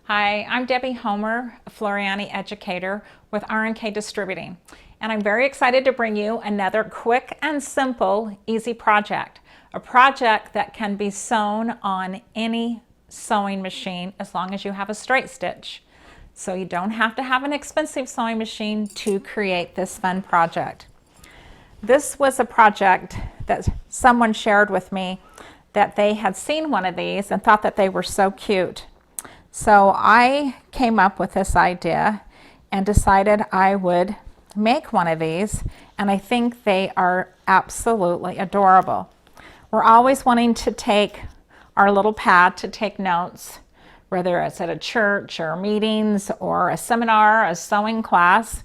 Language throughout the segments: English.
Hi, I'm Debbie Homer, a Floriani educator with R&K Distributing, and I'm very excited to bring you another quick and simple, easy project. A project that can be sewn on any sewing machine as long as you have a straight stitch. So you don't have to have an expensive sewing machine to create this fun project. This was a project that someone shared with me that they had seen one of these and thought that they were so cute. So I came up with this idea and decided I would make one of these, and I think they are absolutely adorable. We're always wanting to take our little pad to take notes, whether it's at a church or meetings or a seminar, a sewing class,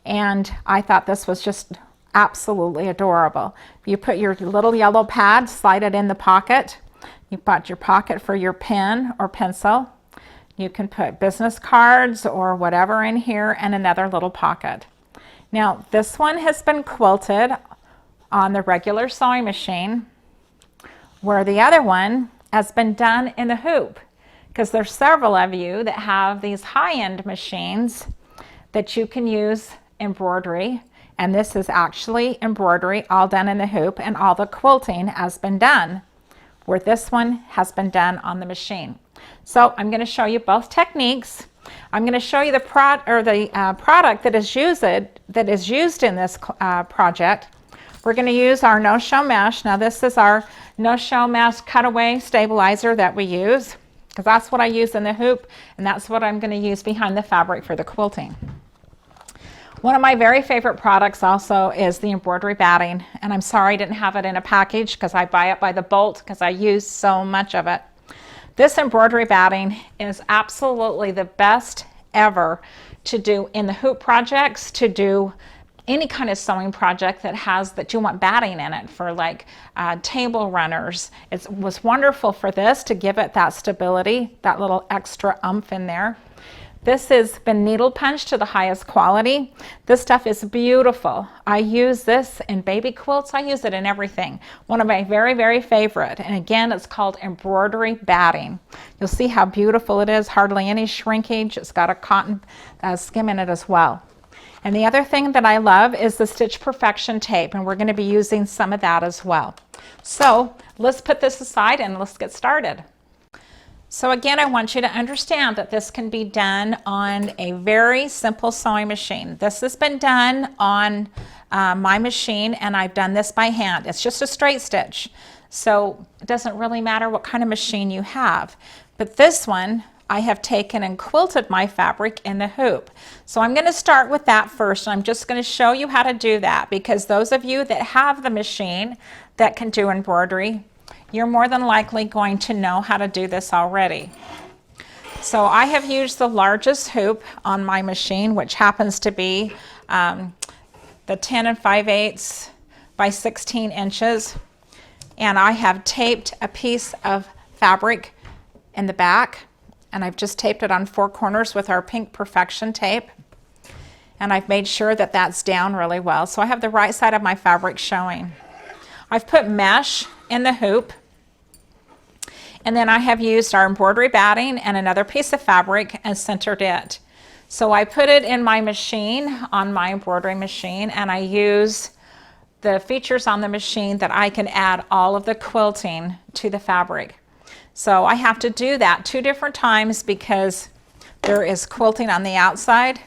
and I thought this was just absolutely adorable. You put your little yellow pad, slide it in the pocket. You've got your pocket for your pen or pencil. You can put business cards or whatever in here and another little pocket. Now this one has been quilted on the regular sewing machine, where the other one has been done in the hoop, because there's several of you that have these high-end machines that you can use embroidery, and this is actually embroidery all done in the hoop, and all the quilting has been done, where this one has been done on the machine. So I'm going to show you both techniques. I'm going to show you the product that is used in this project. We're going to use our no-show mesh. Now this is our no-show mesh cutaway stabilizer that we use, because that's what I use in the hoop, and that's what I'm going to use behind the fabric for the quilting. One of my very favorite products also is the embroidery batting, and I'm sorry I didn't have it in a package because I buy it by the bolt because I use so much of it. This embroidery batting is absolutely the best ever to do in the hoop projects, to do any kind of sewing project that you want batting in it, for like table runners. It was wonderful for this to give it that stability, that little extra oomph in there. This has been needle punched to the highest quality. This stuff is beautiful. I use this in baby quilts. I use it in everything. One of my very, very favorite. And again, it's called Embroidery Batting. You'll see how beautiful it is. Hardly any shrinkage. It's got a cotton skim in it as well. And the other thing that I love is the Stitch Perfection tape, and we're going to be using some of that as well. So let's put this aside and let's get started. So again, I want you to understand that this can be done on a very simple sewing machine. This has been done on my machine, and I've done this by hand. It's just a straight stitch, so it doesn't really matter what kind of machine you have. But this one, I have taken and quilted my fabric in the hoop. So I'm going to start with that first. I'm just going to show you how to do that, because those of you that have the machine that can do embroidery, you're more than likely going to know how to do this already. So I have used the largest hoop on my machine, which happens to be the 10 5/8 by 16 inches. And I have taped a piece of fabric in the back, and I've just taped it on 4 corners with our pink Perfection tape. And I've made sure that that's down really well. So I have the right side of my fabric showing. I've put mesh in the hoop, and then I have used our embroidery batting and another piece of fabric and centered it. So I put it in my machine, on my embroidery machine, and I use the features on the machine that I can add all of the quilting to the fabric. So I have to do that 2 different times because there is quilting on the outside,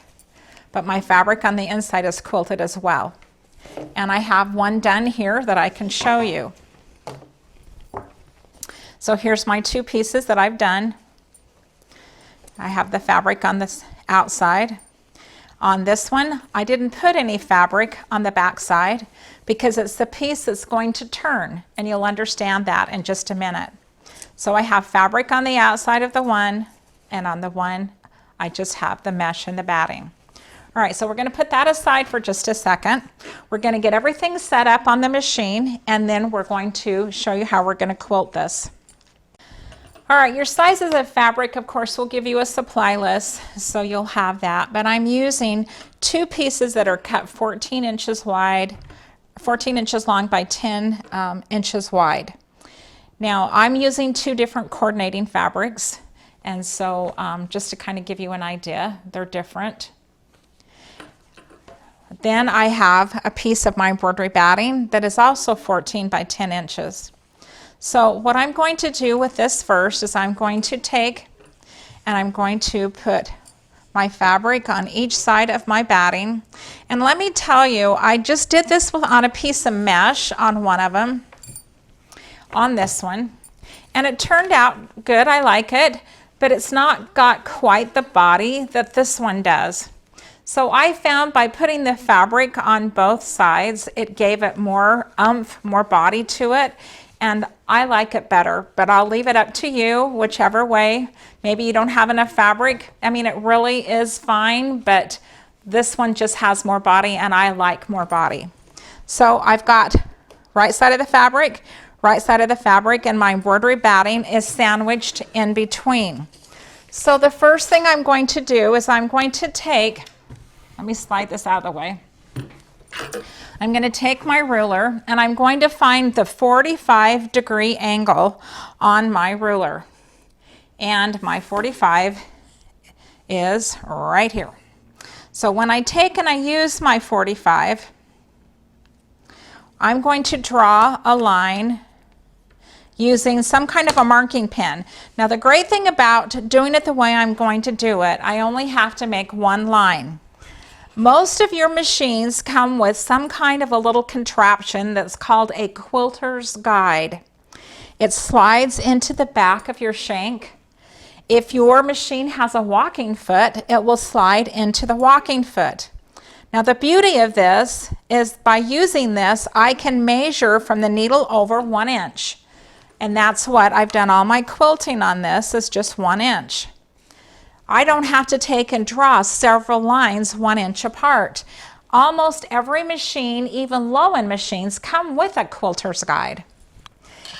but my fabric on the inside is quilted as well. And I have one done here that I can show you. So here's my 2 pieces that I've done. I have the fabric on this outside. On this one, I didn't put any fabric on the back side because it's the piece that's going to turn, and you'll understand that in just a minute. So I have fabric on the outside of the one, and on the one, I just have the mesh and the batting. All right, so we're going to put that aside for just a second. We're going to get everything set up on the machine, and then we're going to show you how we're going to quilt this. All right, your sizes of fabric, of course, will give you a supply list, so you'll have that. But I'm using 2 pieces that are cut 14 inches wide, 14 inches long by 10 inches wide. Now, I'm using 2 different coordinating fabrics, And so just to kind of give you an idea, they're different. Then I have a piece of my embroidery batting that is also 14 by 10 inches. So what I'm going to do with this first is I'm going to take and I'm going to put my fabric on each side of my batting. And let me tell you, I just did this on a piece of mesh on one of them, on this one. And it turned out good, I like it, but it's not got quite the body that this one does. So I found by putting the fabric on both sides, it gave it more oomph, more body to it, and I like it better, but I'll leave it up to you, whichever way. Maybe you don't have enough fabric. I mean, it really is fine, but this one just has more body, and I like more body. So I've got right side of the fabric, and my embroidery batting is sandwiched in between. So the first thing I'm going to do is I'm going to take, let me slide this out of the way. I'm going to take my ruler and I'm going to find the 45-degree angle on my ruler. And my 45 is right here. So when I take and I use my 45, I'm going to draw a line using some kind of a marking pen. Now the great thing about doing it the way I'm going to do it, I only have to make one line. Most of your machines come with some kind of a little contraption that's called a quilter's guide. It slides into the back of your shank. If your machine has a walking foot, it will slide into the walking foot. Now the beauty of this is by using this, I can measure from the needle over 1 inch. And that's what I've done all my quilting on this, is just 1 inch. I don't have to take and draw several lines 1 inch apart. Almost every machine, even low-end machines, come with a quilter's guide.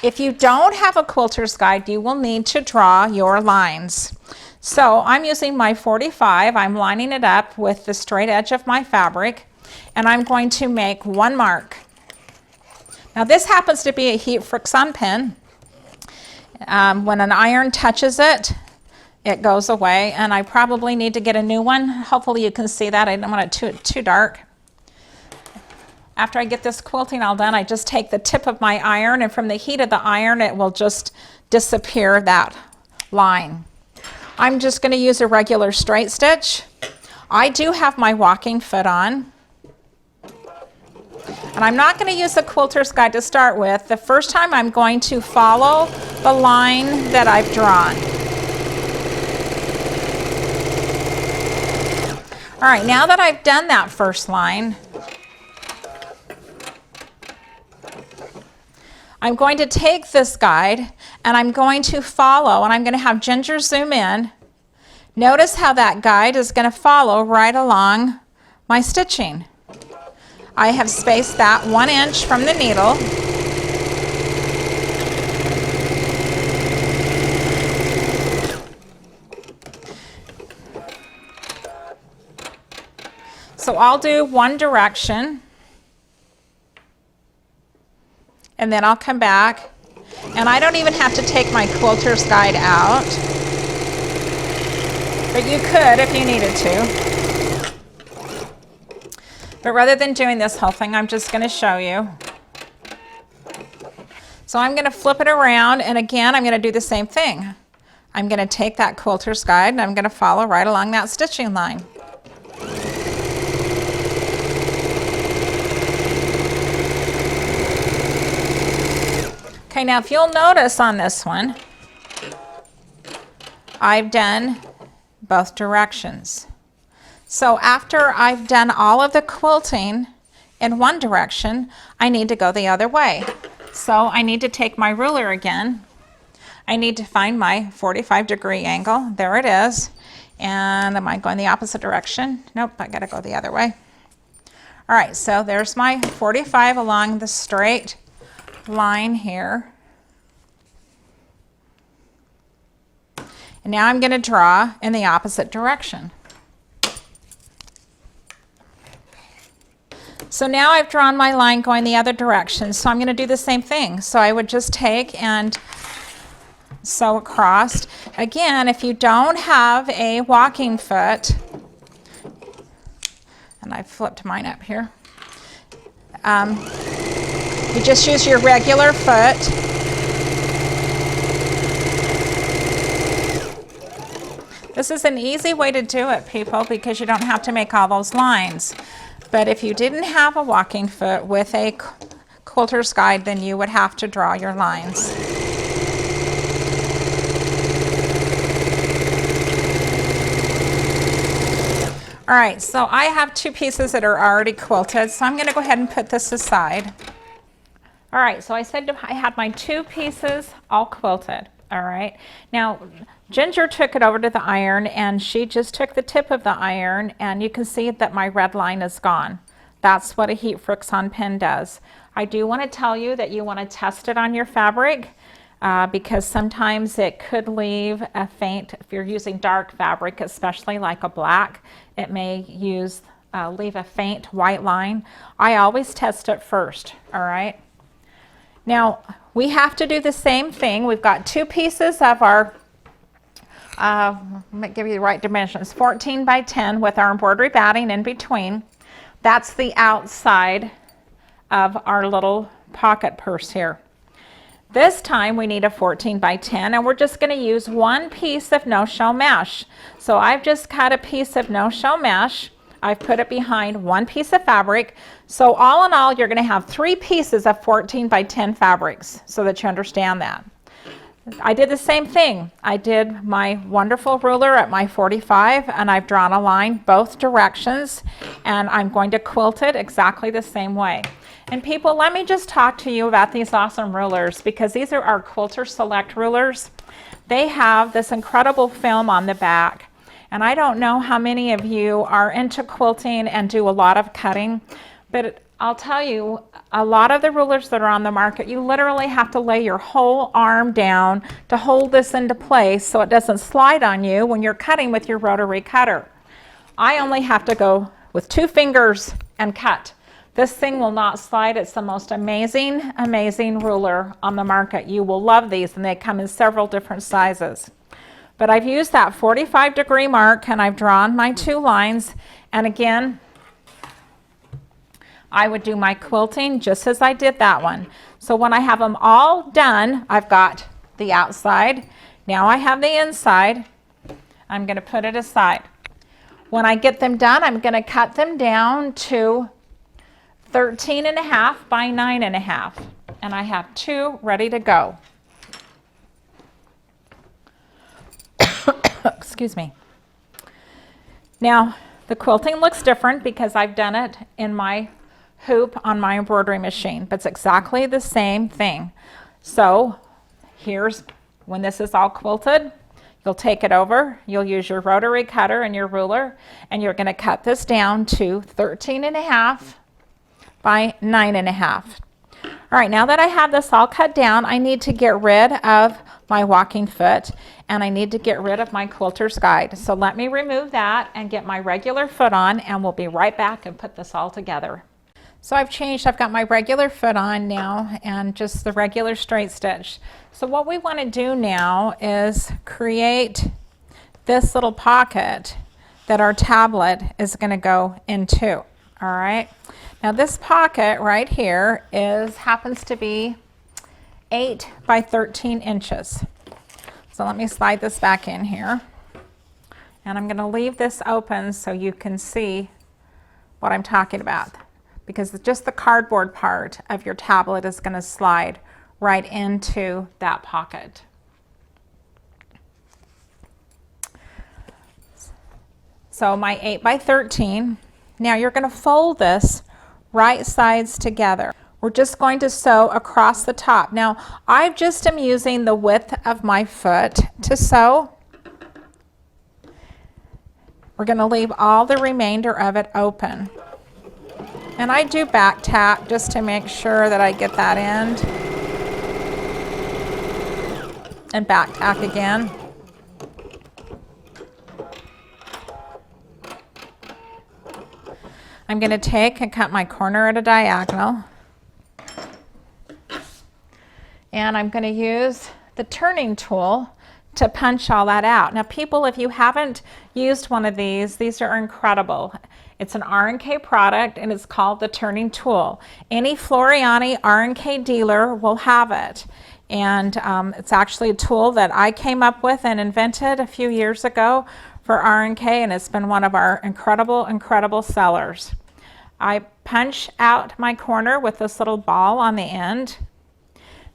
If you don't have a quilter's guide, you will need to draw your lines. So I'm using my 45, I'm lining it up with the straight edge of my fabric, and I'm going to make one mark. Now this happens to be a heat friction pen. When an iron touches it, it goes away, and I probably need to get a new one. Hopefully you can see that. I don't want it too dark. After I get this quilting all done, I just take the tip of my iron, and from the heat of the iron, it will just disappear that line. I'm just going to use a regular straight stitch. I do have my walking foot on. And I'm not going to use the quilter's guide to start with. The first time I'm going to follow the line that I've drawn. All right, now that I've done that first line, I'm going to take this guide and I'm going to follow, and I'm going to have Ginger zoom in. Notice how that guide is going to follow right along my stitching. I have spaced that 1 inch from the needle. So I'll do one direction, and then I'll come back, and I don't even have to take my quilter's guide out, but you could if you needed to. But rather than doing this whole thing, I'm just going to show you. So I'm going to flip it around, and again, I'm going to do the same thing. I'm going to take that quilter's guide, and I'm going to follow right along that stitching line. Okay, now if you'll notice on this one, I've done both directions. So after I've done all of the quilting in one direction, I need to go the other way. So I need to take my ruler again. I need to find my 45-degree angle. There it is. And am I going the opposite direction? Nope, I gotta go the other way. All right, so there's my 45 along the straight line here. And now I'm going to draw in the opposite direction. So now I've drawn my line going the other direction, so I'm going to do the same thing. So I would just take and sew across. Again, if you don't have a walking foot, and I flipped mine up here, you just use your regular foot. This is an easy way to do it, people, because you don't have to make all those lines. But if you didn't have a walking foot with a quilter's guide, then you would have to draw your lines. All right, so I have two pieces that are already quilted, so I'm going to go ahead and put this aside. All right, so I said I had my two pieces all quilted. All right, now Ginger took it over to the iron, and she just took the tip of the iron, and you can see that my red line is gone. That's what a heat friction pen does. I do want to tell you that you want to test it on your fabric because sometimes it could leave a faint, if you're using dark fabric, especially like a black, it may leave a faint white line. I always test it first, all right? Now, we have to do the same thing. We've got two pieces of our, let me give you the right dimensions, 14 by 10 with our embroidery batting in between. That's the outside of our little pocket purse here. This time we need a 14 by 10, and we're just going to use one piece of no-show mesh. So I've just cut a piece of no-show mesh. I've put it behind one piece of fabric. So all in all, you're going to have three pieces of 14 by 10 fabrics, so that you understand that. I did the same thing. I did my wonderful ruler at my 45, and I've drawn a line both directions, and I'm going to quilt it exactly the same way. And people, let me just talk to you about these awesome rulers, because these are our Quilter Select rulers. They have this incredible film on the back. And I don't know how many of you are into quilting and do a lot of cutting, but I'll tell you, a lot of the rulers that are on the market, you literally have to lay your whole arm down to hold this into place so it doesn't slide on you when you're cutting with your rotary cutter. I only have to go with 2 fingers and cut. This thing will not slide. It's the most amazing, amazing ruler on the market. You will love these, and they come in several different sizes. But I've used that 45-degree mark, and I've drawn my 2 lines. And again, I would do my quilting just as I did that one. So when I have them all done, I've got the outside. Now I have the inside. I'm going to put it aside. When I get them done, I'm going to cut them down to 13.5 by 9.5. And I have 2 ready to go. Excuse me. Now, the quilting looks different because I've done it in my hoop on my embroidery machine, but it's exactly the same thing. So here's when this is all quilted. You'll take it over, you'll use your rotary cutter and your ruler, and you're going to cut this down to 13.5 by 9.5. All right, now that I have this all cut down, I need to get rid of my walking foot, and I need to get rid of my quilter's guide. So let me remove that and get my regular foot on, and we'll be right back and put this all together. So I've got my regular foot on now and just the regular straight stitch. So what we want to do now is create this little pocket that our tablet is going to go into. All right. Now this pocket right here happens to be 8 by 13 inches. So let me slide this back in here. And I'm going to leave this open so you can see what I'm talking about, because just the cardboard part of your tablet is going to slide right into that pocket. So my 8 by 13. Now you're going to fold this right sides together. We're just going to sew across the top. Now I just am using the width of my foot to sew. We're going to leave all the remainder of it open. And I do back tack just to make sure that I get that end. And back tack again. I'm going to take and cut my corner at a diagonal. And I'm going to use the turning tool to punch all that out. Now people, if you haven't used one of these are incredible. It's an R&K product and it's called the turning tool. Any Floriani R&K dealer will have it. And it's actually a tool that I came up with and invented a few years ago for R&K, and it's been one of our incredible sellers. I punch out my corner with this little ball on the end.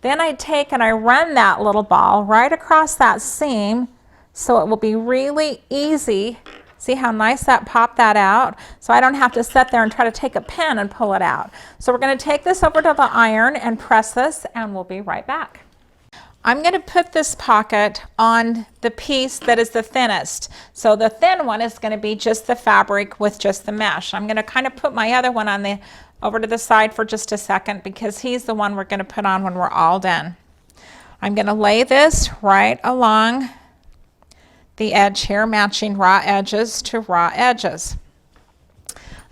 Then I take and I run that little ball right across that seam so it will be really easy. See how nice that popped that out? So I don't have to sit there and try to take a pin and pull it out. So we're going to take this over to the iron and press this, and we'll be right back. I'm going to put this pocket on the piece that is the thinnest. So the thin one is going to be just the fabric with just the mesh. I'm going to kind of put my other one on over to the side for just a second because he's the one we're going to put on when we're all done. I'm going to lay this right along the edge here, matching raw edges to raw edges.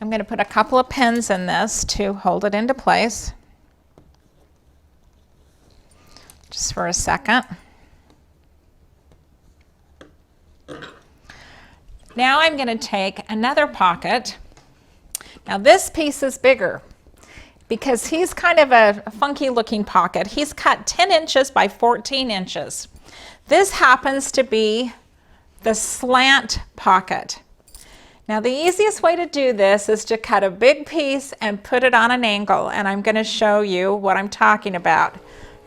I'm going to put a couple of pins in this to hold it into place. Just for a second. Now I'm going to take another pocket. Now this piece is bigger because he's kind of a funky looking pocket. He's cut 10 inches by 14 inches. This happens to be the slant pocket. Now the easiest way to do this is to cut a big piece and put it on an angle, and I'm going to show you what I'm talking about.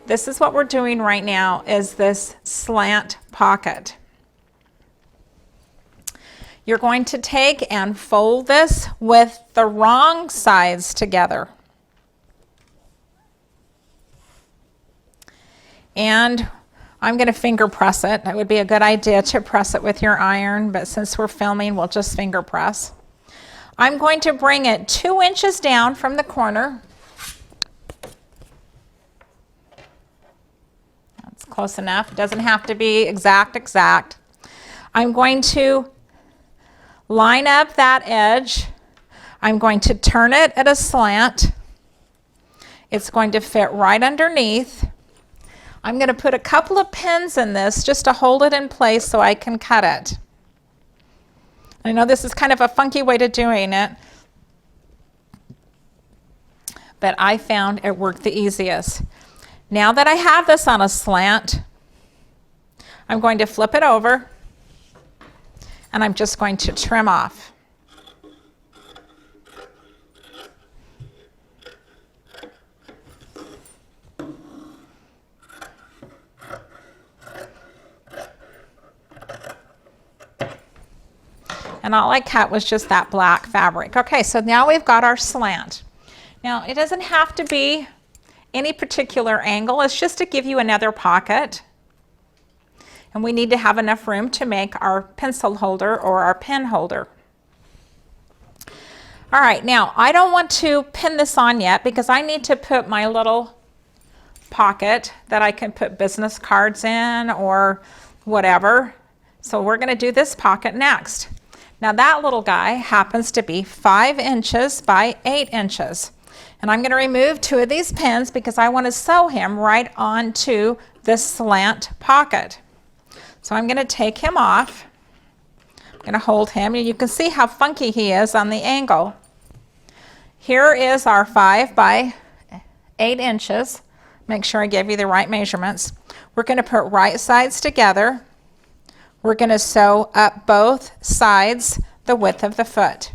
This is what we're doing right now, is this slant pocket. You're going to take and fold this with the wrong sides together. And I'm going to finger press it. It would be a good idea to press it with your iron, but since we're filming, we'll just finger press. I'm going to bring it 2 inches down from the corner. That's close enough. It doesn't have to be exact. I'm going to line up that edge. I'm going to turn it at a slant. It's going to fit right underneath. I'm going to put a couple of pins in this just to hold it in place so I can cut it. I know this is kind of a funky way to doing it, but I found it worked the easiest. Now that I have this on a slant, I'm going to flip it over and I'm just going to trim off. And all I cut was just that black fabric. Okay, so now we've got our slant. Now it doesn't have to be any particular angle. It's just to give you another pocket. And we need to have enough room to make our pencil holder or our pen holder. All right, now I don't want to pin this on yet because I need to put my little pocket that I can put business cards in or whatever. So we're going to do this pocket next. Now that little guy happens to be 5 inches by 8 inches. And I'm going to remove 2 of these pins because I want to sew him right onto this slant pocket. So I'm going to take him off. I'm going to hold him, and you can see how funky he is on the angle. Here is our 5 by 8 inches. Make sure I give you the right measurements. We're going to put right sides together. We're going to sew up both sides the width of the foot.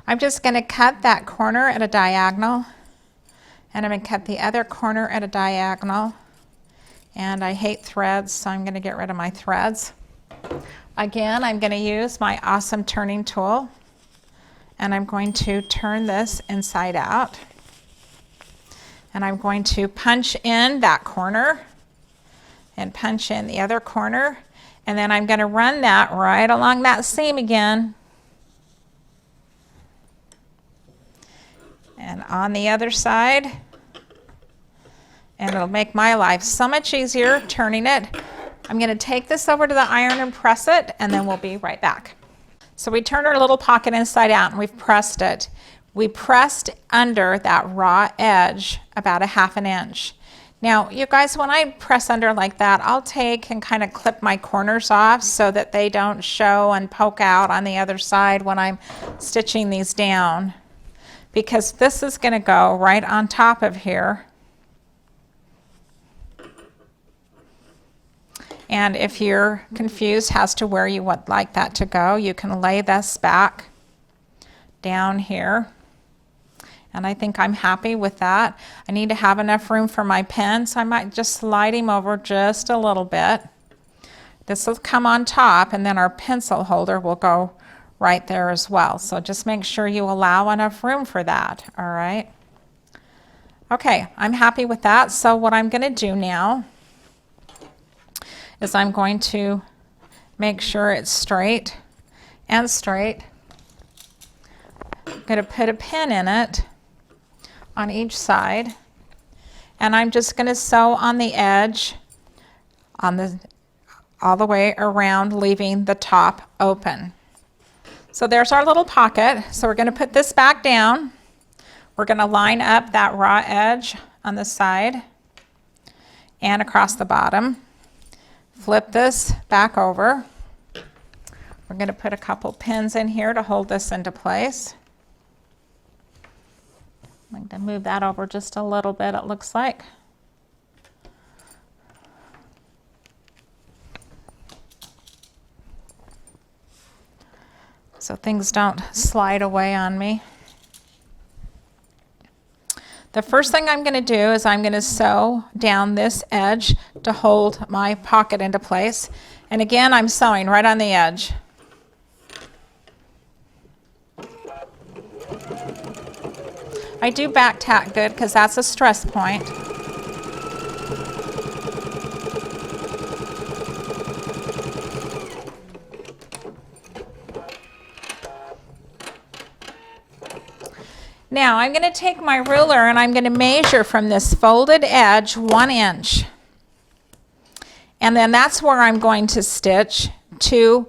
I'm just going to cut that corner at a diagonal, and I'm going to cut the other corner at a diagonal. And I hate threads, so I'm going to get rid of my threads. Again, I'm going to use my awesome turning tool, and I'm going to turn this inside out. And I'm going to punch in that corner and punch in the other corner, and then I'm going to run that right along that seam again. And on the other side, and it'll make my life so much easier turning it. I'm going to take this over to the iron and press it, and then we'll be right back. So we turned our little pocket inside out and we've pressed it. we pressed under that raw edge about 1/2 inch. Now, you guys, when I press under like that, I'll take and kind of clip my corners off so that they don't show and poke out on the other side when I'm stitching these down, because this is going to go right on top of here. And if you're confused as to where you would like that to go, you can lay this back down here. And I think I'm happy with that. I need to have enough room for my pen, so I might just slide him over just a little bit. This will come on top, and then our pencil holder will go right there as well. So just make sure you allow enough room for that, all right? Okay, I'm happy with that. So what I'm going to do now is I'm going to make sure it's straight and straight. I'm going to put a pin in it on each side, and I'm just going to sew on the edge on all the way around, leaving the top open. So there's our little pocket. So we're going to put this back down. We're going to line up that raw edge on the side and across the bottom. Flip this back over. We're going to put a couple pins in here to hold this into place. I'm going to move that over just a little bit, it looks like. So things don't slide away on me. The first thing I'm going to do is I'm going to sew down this edge to hold my pocket into place. And again, I'm sewing right on the edge. I do back tack good because that's a stress point. Now I'm going to take my ruler and I'm going to measure from this folded edge 1 inch. And then that's where I'm going to stitch to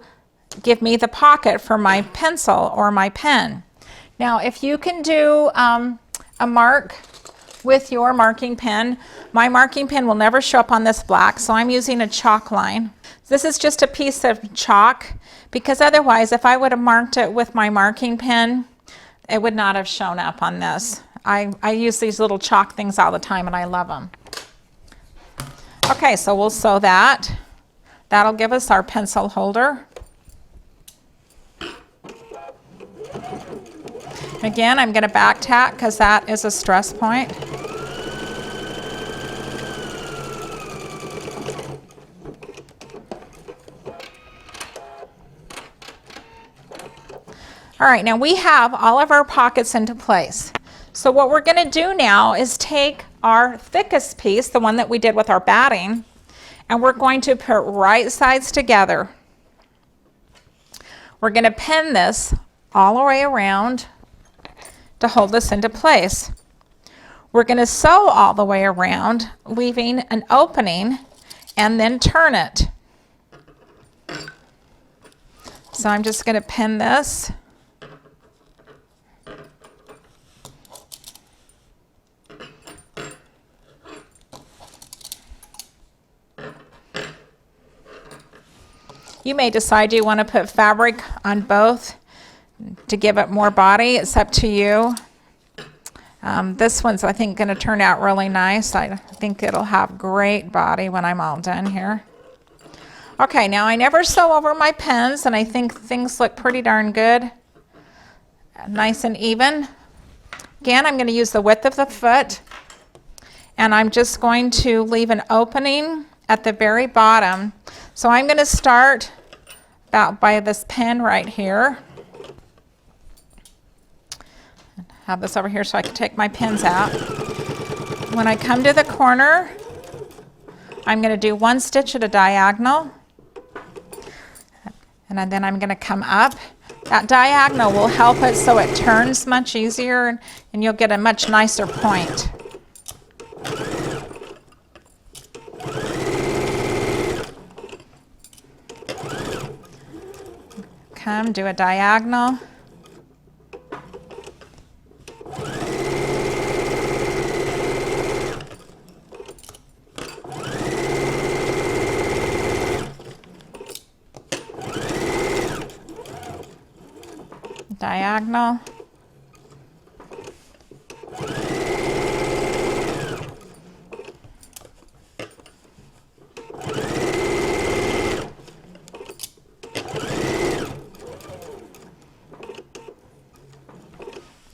give me the pocket for my pencil or my pen. Now, if you can do a mark with your marking pen, my marking pen will never show up on this black, so I'm using a chalk line. This is just a piece of chalk, because otherwise, if I would have marked it with my marking pen, it would not have shown up on this. I use these little chalk things all the time, and I love them. Okay, so we'll sew that. That'll give us our pencil holder. Again, I'm going to back tack because that is a stress point. All right, now we have all of our pockets into place. So what we're going to do now is take our thickest piece, the one that we did with our batting, and we're going to put right sides together. We're going to pin this all the way around to hold this into place. We're going to sew all the way around, leaving an opening, and then turn it. So I'm just going to pin this. You may decide you want to put fabric on both to give it more body. It's up to you. This one's, I think, going to turn out really nice. I think it'll have great body when I'm all done here. Okay, now I never sew over my pens, and I think things look pretty darn good. Nice and even. Again, I'm going to use the width of the foot, and I'm just going to leave an opening at the very bottom. So I'm going to start about by this pen right here. Have this over here so I can take my pins out. When I come to the corner, I'm going to do 1 stitch at a diagonal, and then I'm going to come up. That diagonal will help it so it turns much easier, and you'll get a much nicer point. Come, do a diagonal. diagonal.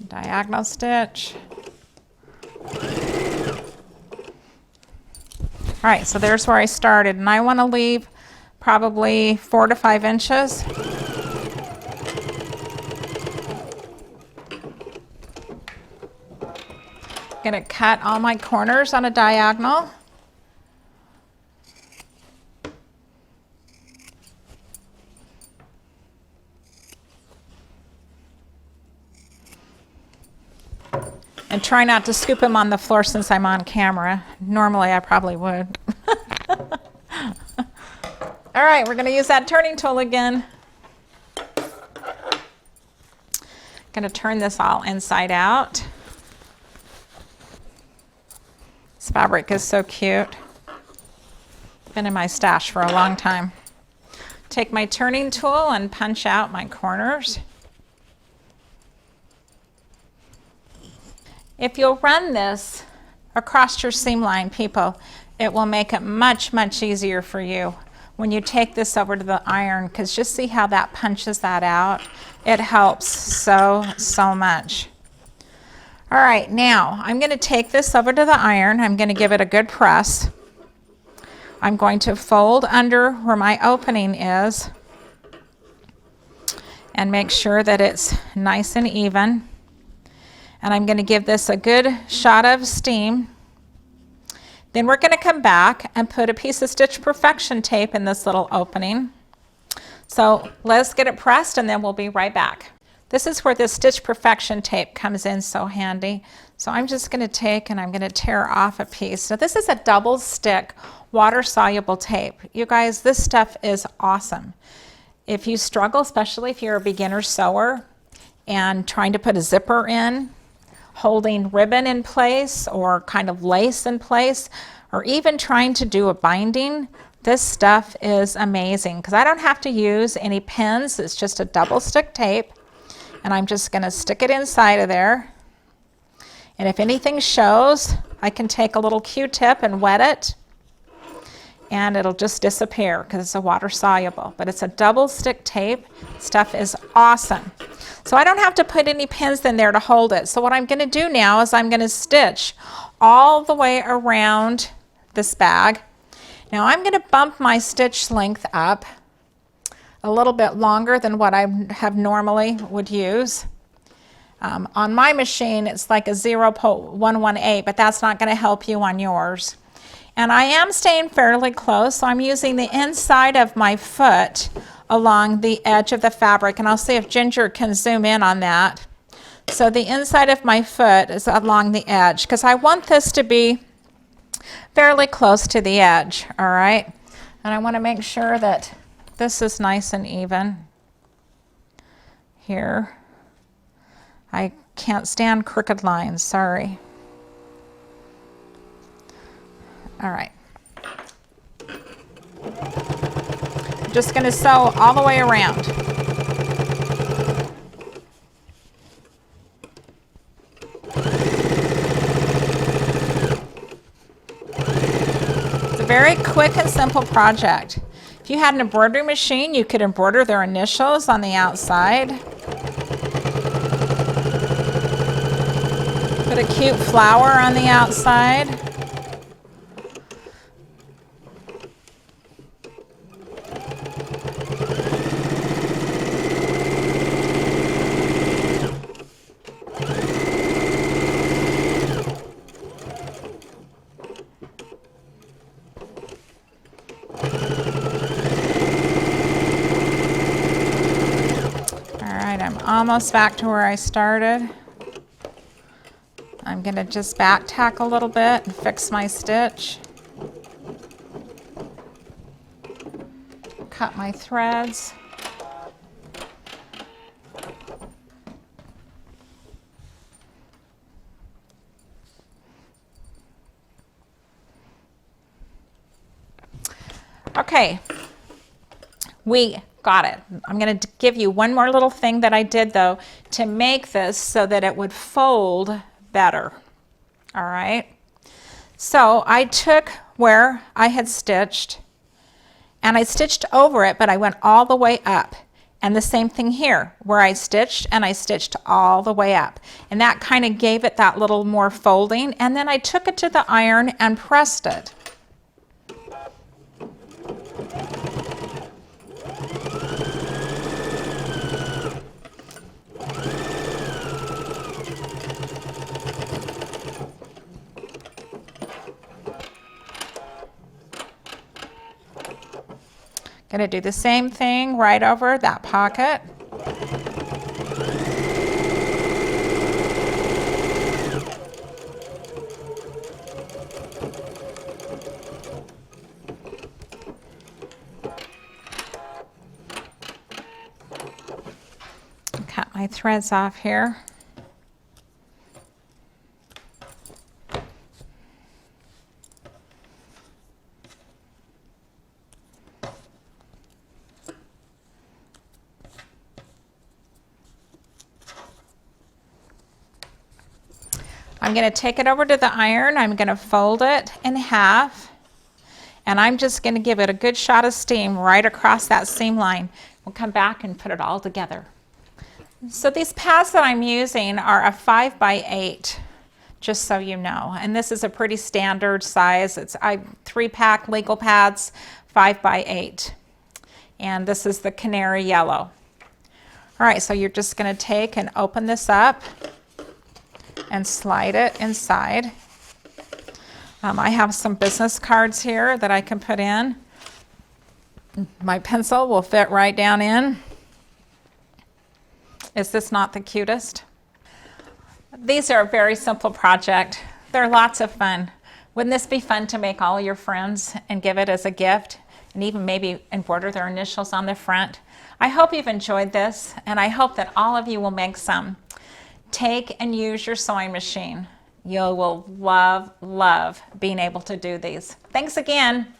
Diagonal stitch. All right, so there's where I started, and I want to leave probably 4 to 5 inches. I'm going to cut all my corners on a diagonal. And try not to scoop them on the floor since I'm on camera. Normally I probably would. All right, we're going to use that turning tool again. Going to turn this all inside out. This fabric is so cute. Been in my stash for a long time. Take my turning tool and punch out my corners. If you'll run this across your seam line, people, it will make it much, much easier for you when you take this over to the iron, because just see how that punches that out. It helps so, so much. All right, now I'm going to take this over to the iron. I'm going to give it a good press. I'm going to fold under where my opening is and make sure that it's nice and even. And I'm going to give this a good shot of steam. Then we're going to come back and put a piece of Stitch Perfection tape in this little opening. So let's get it pressed and then we'll be right back. This is where the Stitch Perfection tape comes in so handy. So I'm just going to take and I'm going to tear off a piece. So this is a double stick water-soluble tape. You guys, this stuff is awesome. If you struggle, especially if you're a beginner sewer and trying to put a zipper in, holding ribbon in place or kind of lace in place, or even trying to do a binding, this stuff is amazing because I don't have to use any pins. It's just a double stick tape, and I'm just going to stick it inside of there. And if anything shows, I can take a little Q-tip and wet it, and it'll just disappear because it's a water soluble. But it's a double stick tape. Stuff is awesome. So I don't have to put any pins in there to hold it. So what I'm going to do now is I'm going to stitch all the way around this bag. Now I'm going to bump my stitch length up a little bit longer than what I have normally would use. On my machine it's like a 0.118, but that's not going to help you on yours. And I am staying fairly close, so I'm using the inside of my foot along the edge of the fabric, and I'll see if Ginger can zoom in on that. So the inside of my foot is along the edge because I want this to be fairly close to the edge, all right? And I want to make sure that this is nice and even here. I can't stand crooked lines, sorry. All right. I'm just going to sew all the way around. It's a very quick and simple project. If you had an embroidery machine, you could embroider their initials on the outside. Put a cute flower on the outside. Almost back to where I started. I'm going to just back tack a little bit and fix my stitch. Cut my threads. Okay, we got it. I'm going to give you one more little thing that I did though to make this so that it would fold better. All right. So I took where I had stitched and I stitched over it, but I went all the way up. And the same thing here, where I stitched and I stitched all the way up. And that kind of gave it that little more folding. And then I took it to the iron and pressed it. Going to do the same thing right over that pocket. Cut my threads off here. I'm going to take it over to the iron. I'm going to fold it in half, and I'm just going to give it a good shot of steam right across that seam line. We'll come back and put it all together. So these pads that I'm using are a 5 by 8, just so you know. And this is a pretty standard size. It's 3-pack legal pads, 5 by 8. And this is the canary yellow. All right, so you're just going to take and open this up and slide it inside. I have some business cards here that I can put in. My pencil will fit right down in. Is this not the cutest? These are a very simple project. They're lots of fun. Wouldn't this be fun to make all your friends and give it as a gift, and even maybe embroider their initials on the front? I hope you've enjoyed this, and I hope that all of you will make some. Take and use your sewing machine. You will love being able to do these. Thanks again.